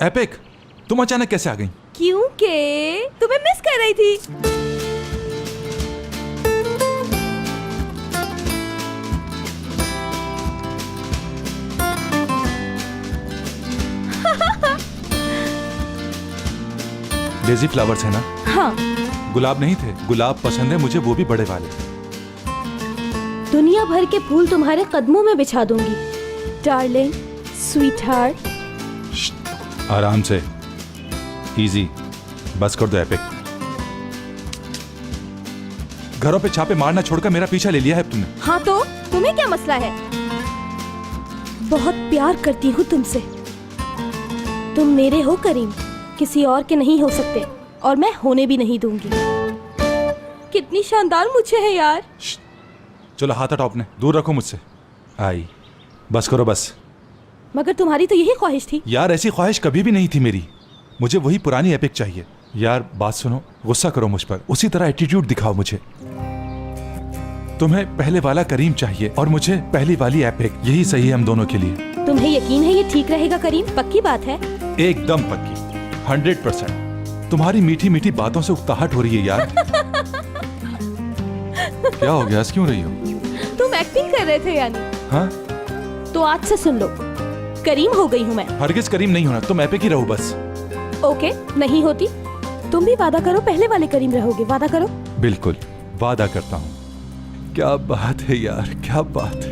Epic, तुम अचानक कैसे आ गई? क्योंकि तुम्हें मिस कर रही थी। डेजी फ्लावर्स है ना? हाँ। गुलाब नहीं थे? गुलाब पसंद है मुझे, वो भी बड़े वाले। दुनिया भर के फूल तुम्हारे कदमों में बिछा दूंगी डार्लिंग, स्वीट हार्ट। आराम से, इजी, बस कर दो एपिक। घरों पे छापे मारना छोड़कर मेरा पीछा ले लिया है तुमने। हाँ तो तुम्हें क्या मसला है? बहुत प्यार करती हूँ तुमसे। तुम मेरे हो करीम, किसी और के नहीं हो सकते और मैं होने भी नहीं दूंगी। कितनी शानदार मुझे है यार। चलो हाथ हटाओ अपने, दूर रखो मुझसे। आई, बस करो बस। मगर तुम्हारी तो यही ख्वाहिश थी। यार ऐसी ख्वाहिश कभी भी नहीं थी मेरी, मुझे वही पुरानी एपिक चाहिए। यार बात सुनो, गुस्सा करो मुझ पर, उसी तरह एटीट्यूड दिखाओ मुझे। तुम्हें पहले वाला करीम चाहिए और मुझे पहली वाली एपिक, यही सही है हम दोनों के लिए। तुम्हें यकीन है ये ठीक रहेगा करीम? पक्की बात है? एकदम पक्की, 100%। तुम्हारी मीठी मीठी बातों से उकताहट हो रही है यार। क्या हो गया, हंस क्यों रही हो? तुम एक्टिंग कर रहे थे यानी? हाँ? तो आज से सुन लो, करीम हो गई हूँ मैं। हरगिज करीम नहीं होना, तुम एपिक ही रहो बस। ओके, नहीं होती? तुम भी वादा करो पहले वाले करीम रहोगे, वादा करो। बिल्कुल वादा करता हूँ। क्या बात है यार, क्या बात है।